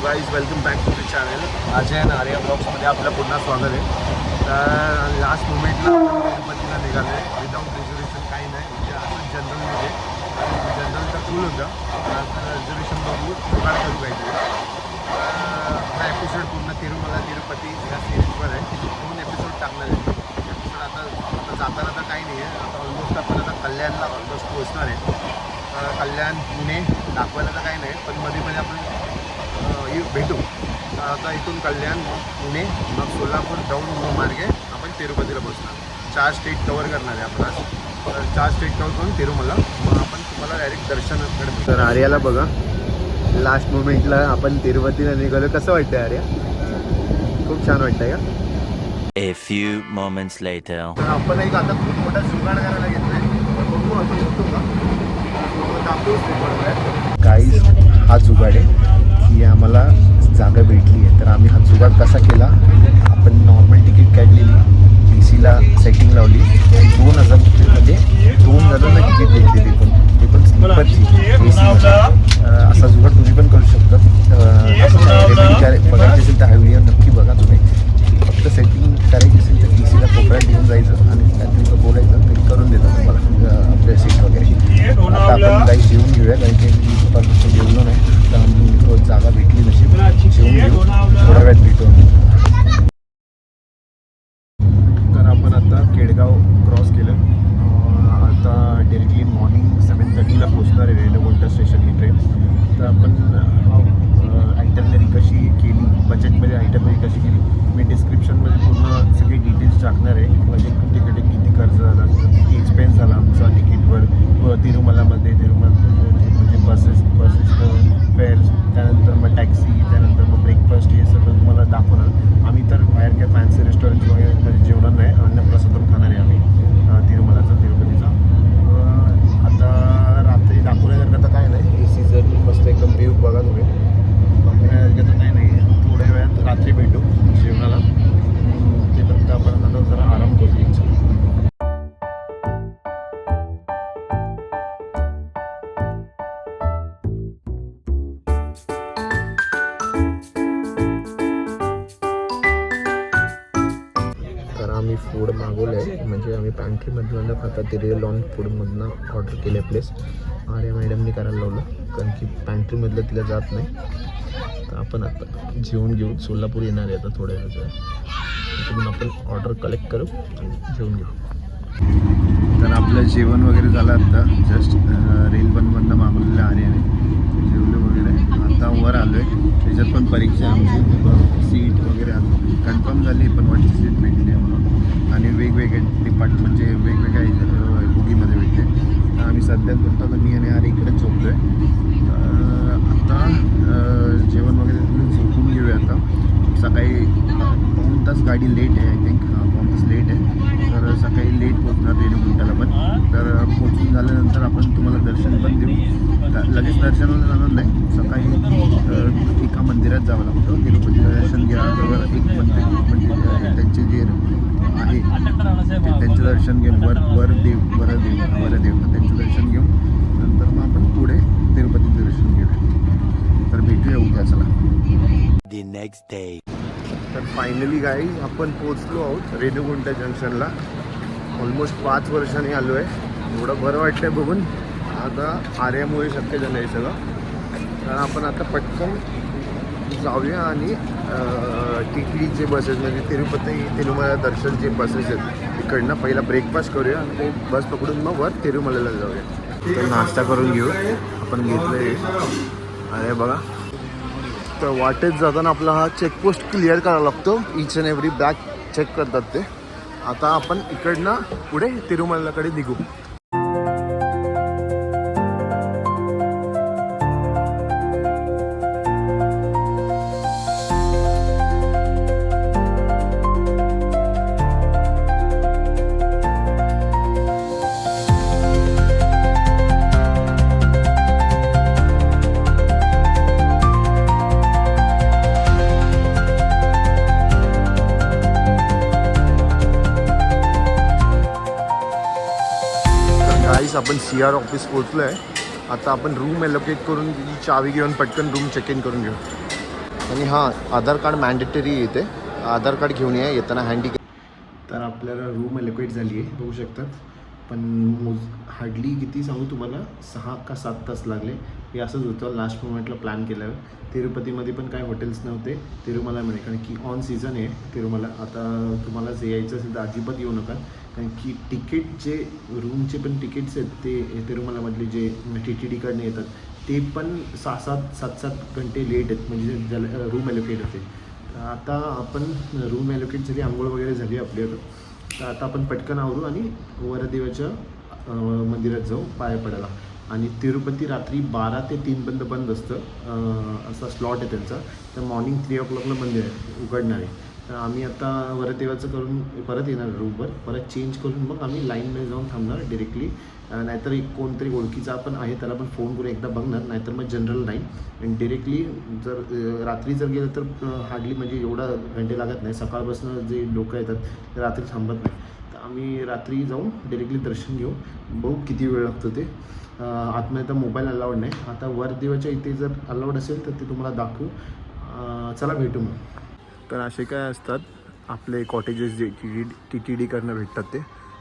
Guys welcome back to the channel. Ajay Nariya ब्लॉग्समध्ये आपलं पुन्हा स्वागत आहे. तर लास्ट मोमेंटला आपण तिरुपतीला निघालो आहे विदाऊट रिझर्वेशन. काही नाही, म्हणजे असं जनरलमध्ये जनरल तर फुल होतं. आता रिझर्वेशन बघू जुगाड करू पाहिजे. हा एपिसोड पूर्ण तिरुमला तिरुपती या सिरीजवर आहे. 2 एपिसोड टाकणार आहे. एपिसोड आता जाताना तर काही नाही आहे. आता ऑलमोस्ट आपण आता कल्याणला ऑलमोस्ट पोहोचणार आहे. कल्याण पुणे दाखवायला तर काही नाही, पण मध्ये आपण भेटू. आता इथून कल्याण, पुणे, मग सोलापूर जाऊन मार्गे आपण तिरुपतीला पोहोचणार. 4 स्टेट कवर करणार आहे आपण आज. 4 स्टेट कवर करून तिरुमला, मग आपण तुम्हाला डायरेक्ट दर्शनाकडे. तर आर्याला बघा, लास्ट मोमेंटला आपण तिरुपतीला निघालो. कसं वाटतंय आर्या? खूप छान वाटतंय का? A few moments later. तर आपण एक आता खूप मोठा जुगाड करायला घेतलाय. बघू आपण होतो का? काही हा जुगाड आहे की आम्हाला जागा भेटली आहे. तर आम्ही हा जुगाड कसा केला? आपण नॉर्मल तिकीट काढलेली, TCला सेटिंग लावली, 2000 म्हणजे 2 जणांना तिकीट भेटली. ते पण स्लीपरची AC. असा जुगाड तुम्ही पण करू शकता. बघायची असेल तर हा व्हिडिओ नक्की बघा तुम्ही. फक्त सेटिंग करायची असेल तर TCला कोपऱ्यात घेऊन जायचं आणि त्यातून बोलायचं, तरी करून देतात तुम्हाला आपल्या सीट वगैरे. आता आपण काही जेवून घेऊया, काही काही जेवलो नाही तर आम्ही जागा भेटली नशीब. जेवून घेऊ, थोड्या वेळात भेटू. तर आपण आता केडगाव क्रॉस केलं. आता डायरेक्टली मॉर्निंग 7:30ला पोचणार आहे रेणुगुंटा स्टेशन ही ट्रेन. तर आपण आयटनरी कशी केली, बजेटमध्ये आयटनरी कशी केली, मी डिस्क्रिप्शनमध्ये पूर्ण सगळे डिटेल्स टाकणार आहे. म्हणजे कुठे किती खर्च झाला, किती एक्सपेन्स झाला आमचा तिकीटवर तिरुमलामध्ये. म्हणजे बसेस फेअर्स, त्यानंतर मग टॅक्सी, त्यानंतर मग ब्रेकफास्ट, हे सगळं तुम्हाला दाखवणार. आम्ही तर बाहेर काय फॅन्सी रेस्टॉरंट वगैरे जेवणार नाही, अन्नप्रसादम खाणार आहे आम्ही तिरुमलाचा, तिरुपतीचा. आता रात्री दाखवण्यासारखं तर काय नाही. AC जर मस्त एकदम व्ह्यू बघा तुम्ही. बघण्यासारखं तर काही नाही. थोड्या वेळात रात्री भेटू जेवणाला. ते फक्त आपण आता जरा आराम करू. तर आम्ही फूड मागवलं आहे, म्हणजे आम्ही पॅन्ट्रीमधलं न खाता तिरुलॉन फूडमधनं ऑर्डर केलं आहे प्लेस. आर्या मॅडमनी करायला लावलं, कारण की पॅन्ट्रीमधलं तिला जात नाही. तर आपण आता जेवून घेऊ. सोलापूर येणार आहे आता थोड्या वेळाचं. तिकडून आपण ऑर्डर कलेक्ट करू आणि जेवून घेऊ. तर आपलं जेवण वगैरे झालं आता जस्ट. रेल्वेमधनं मागवलेलं आर्याने जेवलं वगैरे. आता वर आलो आहे. त्याच्यात पण परीक्षा आमची सीट वगैरे कन्फर्म झाली, पण वरची सीट भेटली आहे म्हणून. आणि वेगवेगळे डिपार्टमेंट, म्हणजे वेगवेगळ्या बुगीमध्ये भेटले. तर आम्ही सध्या बोलतो तर मी आणि आर्या इकडे झोपलो आहे. आता जेवण वगैरे झोपून घेऊया. आता सकाळी 2 तास गाडी लेट आहे, आय थिंक 2 तास लेट आहे. तर सकाळी लेट पोचणार रेणुगुंटाला पण. तर पोचून झाल्यानंतर आपण तुम्हाला दर्शन पण देऊ. लगेच दर्शनाला जाणार नाही, सकाळी एका मंदिरात जावं लागतं. तिरुपतीचं दर्शन घ्यावर एक मंदिर, म्हणजे त्यांचे जे आहे त्यांचं दर्शन घेऊन वरदेव त्यांचं दर्शन घेऊन नंतर मग आपण पुढे तिरुपतीचं दर्शन घेऊया. तर भेटूया उद्या. चला. The next day. तर फायनली गाईज आपण पोचलो आहोत रेणुगुंटा जंक्शनला. ऑलमोस्ट 5 वर्षांनी आलो आहे. एवढं बरं वाटतं आहे बघून. आता आर्यामुळे शक्य झालं आहे सगळं. तर आपण आता पटकन जाऊया आणि टिटलीचे बसेस, म्हणजे तिरुमला दर्शनचे बसेस आहेत तिकडनं पहिला ब्रेकफास्ट करूया आणि ते बस पकडून मग वर तिरुमलाला जाऊया. तर नाश्ता करून घेऊ. आपण घेतलं आहे अरे बघा. तर वाटेत जाताना आपला हा चेकपोस्ट क्लिअर करावा लागतो. Each and every bag check करतात ते. आता आपण इकडनं पुढे तिरुमलाकडे निघू. आपण CR ऑफिस पोहोचलो आहे. आता आपण रूम एलोकेट करून चावी घेऊन पटकन रूम चेक इन करून घेऊ. आणि हां, आधार कार्ड मॅन्डेटरी येते, आधार कार्ड घेऊन या येताना हँडी. तर आपल्याला रूम अलोकेट झाली आहे, बघू शकतात. पण हार्डली किती सांगू तुम्हाला, 6 का 7 तास लागले. हे असंच होतं, लास्ट मोमेंटला प्लॅन केल्यावर. तिरुपतीमध्ये पण काय हॉटेल्स नव्हते, तिरुमलामध्ये, कारण की ऑन सीझन आहे तिरुमला. आता तुम्हाला जे यायचं असेल तर अजिबात येऊ नका, कारण की तिकीट जे रूमचे पण तिकीट्स आहेत ते तिरुमलामधले जे TTDकडनं येतात ते पण 7 घंटे लेट आहेत, म्हणजे ज्याला रूम ॲलोकेट होते. तर आता आपण रूम ॲलोकेट झाली, आंघोळ वगैरे झाली आपली. तर आता आपण पटकन आवरू आणि वरदेवाच्या मंदिरात जाऊ पाया पडायला. आणि तिरुपती रात्री 12 ते 3 पर्यंत बंद असतं, असा स्लॉट आहे त्यांचा. तर मॉर्निंग 3 o'clockला मंदिर आहे उघडणार आहे. तर आम्ही आता वरदेवाचं करून परत येणार रूमवर, परत चेंज करून मग आम्ही लाईनमध्ये जाऊन थांबणार डिरेक्टली. नाहीतर एक कोणतरी ओळखीचा आपण आहे त्याला पण फोन करून एकदा बघणार, नाहीतर मग जनरल लाईन. आणि डिरेक्टली जर रात्री जर गेलं तर हार्डली म्हणजे एवढा घंटे लागत नाही. सकाळपासून जे लोकं येतात ते रात्री थांबत नाही. तर आम्ही रात्री जाऊन डिरेक्टली दर्शन घेऊ, बघू किती वेळ लागतो ते. आतमध्ये तर मोबाईल अलाउड नाही. आता वरदेवाच्या इथे जर अलाउड असेल तर ते तुम्हाला दाखवू. चला भेटू मग. तर असे काय असतात आपले कॉटेजेस जे TTDकडनं भेटतात ते.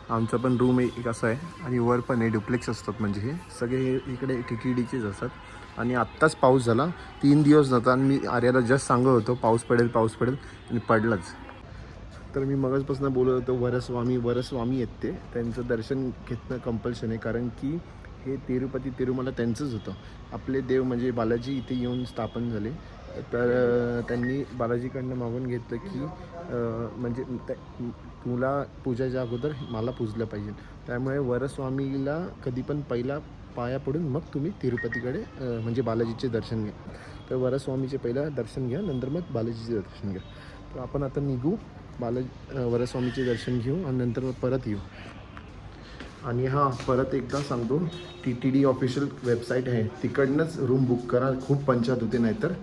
आमचं पण रूम एक असं आहे आणि वर पण आहे, डुप्लेक्स असतात. म्हणजे हे सगळे इकडे TTDचेच असतात. आणि आत्ताच पाऊस झाला, 3 दिवस नव्हता आणि मी आर्याला जस्ट सांगत होतो पाऊस पडेल आणि पडलाच. तर मी मगाचपासून बोलत होतो वरस्वामी आहेत ते, त्यांचं दर्शन घेतणं कंपल्शन आहे, कारण की हे तिरुमला त्यांचंच होतं. आपले देव म्हणजे बालाजी इथे येऊन स्थापन झाले. तर त्यांनी बालाजीकडनं मागून घेतलं की म्हणजे तुला पूजाच्या अगोदर मला पूजलं पाहिजे. त्यामुळे वरस्वामीला कधी पण पहिला पाया पडून मग तुम्ही तिरुपतीकडे म्हणजे बालाजीचे दर्शन घ्या. तर वरस्वामीचे पहिला दर्शन घ्या, नंतर मग बालाजीचे दर्शन घ्या. तर आपण आता निघू, वरस्वामीचे दर्शन घेऊ आणि नंतर मग परत येऊ. आणि हां, परत एकदा सांगतो, TTD ऑफिशियल वेबसाईट आहे, तिकडनंच रूम बुक करा. खूप पंचायत होते नाहीतर,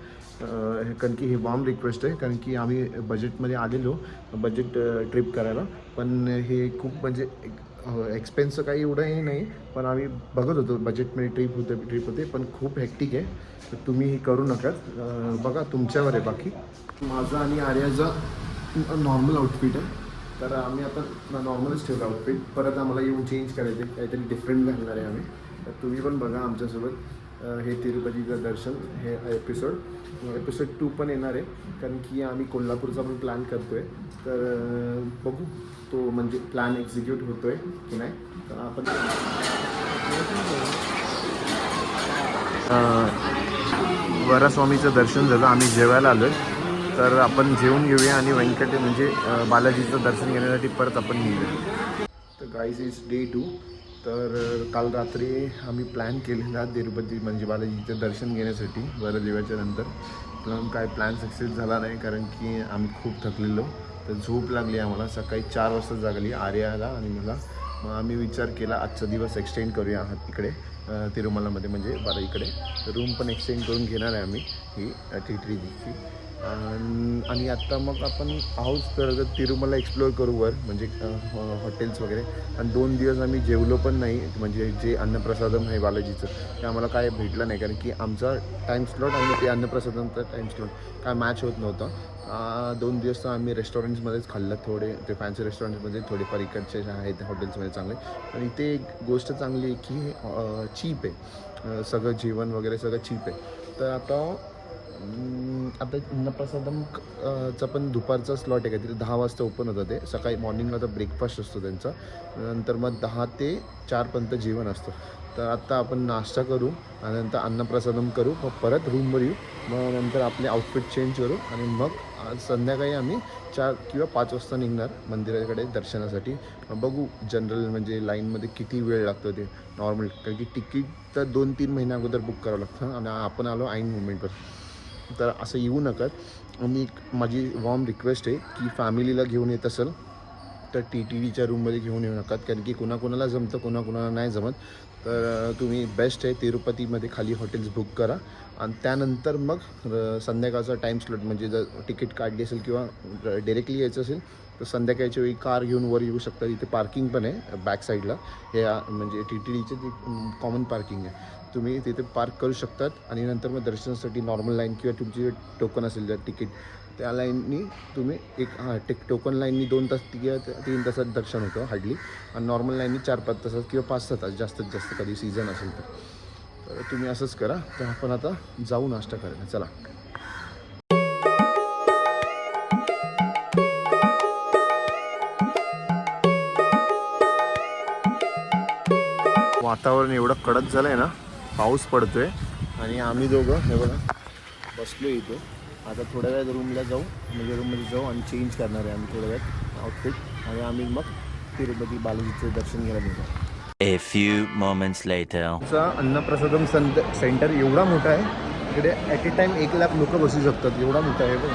कारण की हे वार्म रिक्वेस्ट आहे, कारण की आम्ही बजेटमध्ये आलेलो, बजेट ट्रिप करायला. पण हे खूप म्हणजे एक्सपेन्स काही एवढंही नाही, पण आम्ही बघत होतो बजेटमध्ये ट्रिप होते पण खूप हेक्टिक आहे. तर तुम्ही हे करू नका, बघा तुमच्यावर आहे. बाकी माझा आणि आर्याचा नॉर्मल आउटफिट आहे, तर आम्ही आता नॉर्मलच ठेवलं आउटफिट. परत आम्हाला येऊन चेंज करायचे, काहीतरी डिफरंट घालणार आहे आम्ही. तर तुम्ही पण बघा आमच्यासोबत हे तिरुपतीचं दर्शन. हे एपिसोड 2 पण येणार आहे, कारण की आम्ही कोल्हापूरचा पण प्लॅन करतो आहे. तर बघू तो म्हणजे प्लॅन एक्झिक्यूट होतो आहे की नाही. तर आपण वरस्वामीचं दर्शन झालं, आम्ही जेवायला आलो आहे. तर आपण जेवून घेऊया आणि म्हणजे बालाजीचं दर्शन घेण्यासाठी परत आपण निघूया. तर गाईज इज डे 2. तर काल रात्री आम्ही प्लॅन केलेला तिरुपती म्हणजे बालाजीचं दर्शन घेण्यासाठी वरदेवाच्या नंतर. पण काय प्लॅन सक्सेस झाला नाही, कारण की आम्ही खूप थकलेलो. तर झोप लागली आम्हाला. सकाळी 4 वाजता जागली आर्याला आणि मला. मग आम्ही विचार केला आजचा दिवस एक्सटेंड करूया इकडे तिरुमलामध्ये, म्हणजे इकडे रूम पण एक्सटेंड करून घेणार आहे आम्ही ही TTDची. आणि आत्ता मग आपण आहोत तर तिरुमला एक्सप्लोअर करू वर, म्हणजे हॉटेल्स वगैरे. आणि 2 दिवस आम्ही जेवलो पण नाही, म्हणजे जे अन्नप्रसादम आहे बालाजीचं ते आम्हाला काय भेटलं नाही, कारण की आमचा टाईम स्लॉट आणि ते अन्नप्रसादमचा टाईम स्लॉट काय मॅच होत नव्हता. 2 दिवस तर आम्ही रेस्टॉरंट्समध्येच खाल्लं, थोडे ते फॅन्सी रेस्टॉरंट्समध्ये, थोडेफार इकडचे आहेत हॉटेल्समध्ये चांगले. आणि ते एक गोष्ट चांगली आहे की चीप आहे, सगळं जेवण वगैरे सगळं चीप आहे. तर आता अन्नप्रसादमचा पण दुपारचा स्लॉट आहे काहीतरी 10 वाजता ओपन होतं ते. सकाळी मॉर्निंगला तर ब्रेकफास्ट असतो त्यांचा, नंतर मग 10 ते 4 पर्यंत जेवण असतं. तर आत्ता आपण नाश्ता करू आणि नंतर अन्नप्रसादम करू, मग परत रूमवर येऊ, मग नंतर आपले आउटफिट चेंज करू आणि मग आज संध्याकाळी आम्ही 4 किंवा 5 वाजता निघणार मंदिराकडे दर्शनासाठी. बघू जनरल म्हणजे लाईनमध्ये किती वेळ लागतो ते नॉर्मल, कारण की तिकीट तर 2-3 महिन्या अगोदर बुक करावं लागतं आणि आपण आलो ऐन मुमेंटवर. तर असं येऊ नका. आणि माझी वॉर्म रिक्वेस्ट आहे की फॅमिलीला घेऊन येत असेल तर TTDच्या रूममध्ये घेऊन येऊ नका, कारण की कोणाकोणाला जमतं कोणाकोणाला नाही जमत. तर तुम्ही बेस्ट आहे तिरुपतीमध्ये खाली हॉटेल्स बुक करा आणि त्यानंतर मग संध्याकाळचा टाईम स्लॉट, म्हणजे जर तिकीट काढली असेल किंवा डायरेक्टली यायचं असेल तर संध्याकाळच्या वेळी कार घेऊन वर येऊ शकता. इथे पार्किंग पण आहे बॅक साईडला, हे म्हणजे TTDचे ती कॉमन पार्किंग आहे. तुम्ही तिथे पार्क करू शकतात आणि नंतर मग दर्शनासाठी नॉर्मल लाईन किंवा तुमची जे टोकन असेल जर तिकीट त्या लाईननी तुम्ही टोकन लाईननी 2 तास किंवा 3 तासात दर्शन होतं हार्डली आणि नॉर्मल लाईननी 4-5 तासात किंवा 5-6 तास जास्तीत जास्त कधी सीझन असेल तर तुम्ही असंच करा. तर आपण आता जाऊ नाश्ता करायला. चला. वातावरण एवढं कडक झालं आहे ना, पाऊस पडतोय आणि आम्ही दोघं हे बघा बसलो इथे. आता थोड्या वेळात रूमला जाऊ, म्हणजे रूममध्ये जाऊ आणि चेंज करणार आहे आम्ही थोड्या वेळात आउटफिट आणि आम्ही मग तिरुपती बालाजीचं दर्शन घ्यायला निघू. A few moments later. आमचा अन्नप्रसादम सेंटर एवढा मोठा आहे, इकडे ॲट ए टाईम 1 लाख लोक बसू शकतात, एवढा मोठा आहे बघ.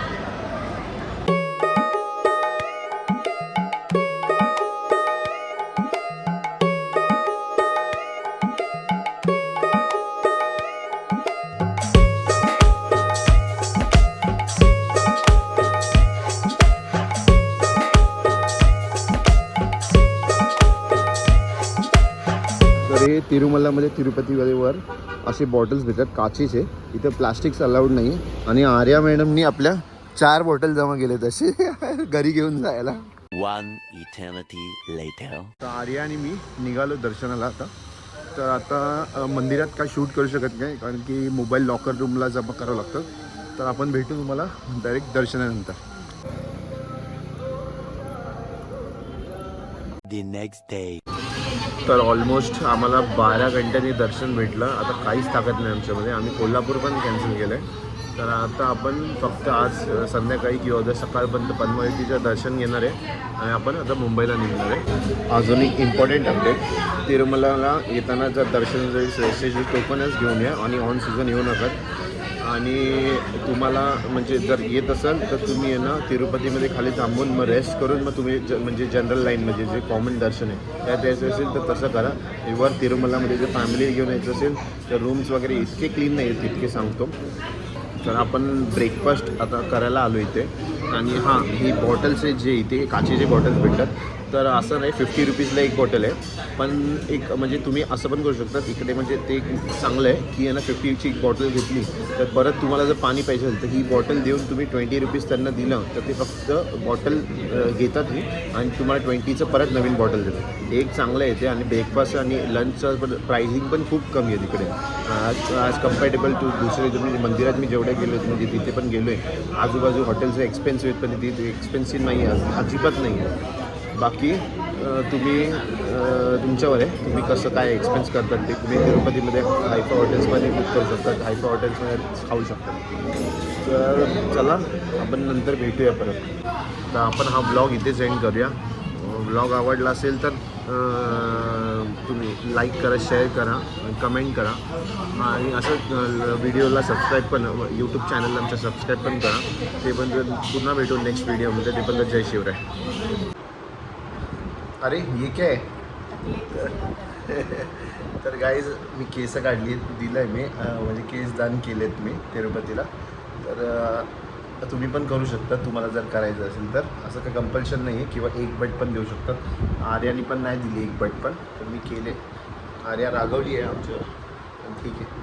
हे तिरुमलामध्ये तिरुपतीवर असे बॉटल्स भेटतात काचेचे. इथं प्लास्टिक्स अलाउड नाही आणि आर्या मॅडमनी आपल्या 4 बॉटल जमा केले तसे घरी घेऊन जायला. One eternity later. तर आर्या आणि मी निघालो दर्शनाला आता. तर आता मंदिरात काय शूट करू शकत नाही कारण की मोबाईल लॉकर रूमला जमा करावं लागतं. तर आपण भेटू तुम्हाला डायरेक्ट दर्शनानंतर. The next day. तर ऑलमोस्ट आम्हाला 12 घंट्यांनी दर्शन भेटलं. आता काहीच ताकद नाही आमच्यामध्ये. आम्ही कोल्हापूर पण कॅन्सल केलं आहे. तर आता आपण फक्त आज संध्याकाळी किंवा उद्या सकाळपर्यंत पद्मावतीचं दर्शन घेणार आहे आणि आपण आता मुंबईला निघणार आहे. अजून एक इम्पॉर्टंट अपडेट, तिरुमलाला येताना जर दर्शन जरी टोकनच घेऊन या आणि ऑन सीझन येऊ नका. आणि तुम्हाला म्हणजे जर येत असाल तर तुम्ही ना तिरुपतीमध्ये खाली थांबून मग रेस्ट करून मग तुम्ही म्हणजे जनरल लाईनमध्ये जे कॉमन दर्शन आहे त्यात यायचं असेल तर तसं करा. वर तिरुमलामध्ये जर फॅमिली घेऊन यायचं असेल तर रूम्स वगैरे इतके क्लीन नाही आहेत तितके सांगतो. तर आपण ब्रेकफास्ट आता करायला आलो इथे. आणि हां, ही बॉटल्स जे इथे काचेचे बॉटल्स भेटतात तर असं नाही 50 रुपीजला एक बॉटल आहे. पण एक म्हणजे तुम्ही असं पण करू शकता इकडे, म्हणजे ते एक चांगलं आहे की यांना 50ची एक बॉटल घेतली तर परत तुम्हाला जर पाणी पाहिजे असेल तर ही बॉटल देऊन तुम्ही 20 रुपीज त्यांना दिलं तर ते फक्त बॉटल घेतात आणि तुम्हाला 20चं परत नवीन बॉटल देतात. एक चांगलं आहे ते. आणि ब्रेकफास्ट आणि लंचचं पण प्राइसिंग पण खूप कमी आहे तिकडे ॲज कम्पॅरेबल टू दुसरे. तुम्ही मंदिरात मी जेवढे गेलो म्हणजे तिथे पण गेलो आहे, आजूबाजू हॉटेल्स एक्सपेन्सिव्ह आहेत पण तिथे एक्सपेन्सिव्ह नाही आहे, अजिबात नाही आहे. बाकी तुम्ही तुमच्यावर आहे, तुम्ही कसं काय एक्सपेन्स करतात ते. तुम्ही तिरुपतीमध्ये हायफा हॉटेल्समध्ये बुक करू शकतात, हायफा हॉटेल्समध्ये खाऊ शकता. तर चला आपण नंतर भेटूया परत. तर आपण हा ब्लॉग इथेच एंड करूया. ब्लॉग आवडला असेल तर तुम्ही लाईक करा, शेअर करा, कमेंट करा आणि असं व्हिडिओला सबस्क्राईब पण, यूट्यूब चॅनलला आमच्या सबस्क्राईब पण करा. ते पण पुन्हा भेटू नेक्स्ट व्हिडिओमध्ये. ते पण जय शिवराय. अरे ये क्या आहे. तर गाईज मी केस काढली दिलं आहे मी, म्हणजे केस दान केलेत मी तिरुपतीला. तर तुम्ही पण करू शकता तुम्हाला जर करायचं असेल तर. असं काही कंपल्शन नाही आहे किंवा एक बट पण देऊ शकतात. आर्यानी पण नाही दिली एक बट पण, तर मी केले. आर्या रागवली आहे आमच्यावर, ठीक आहे.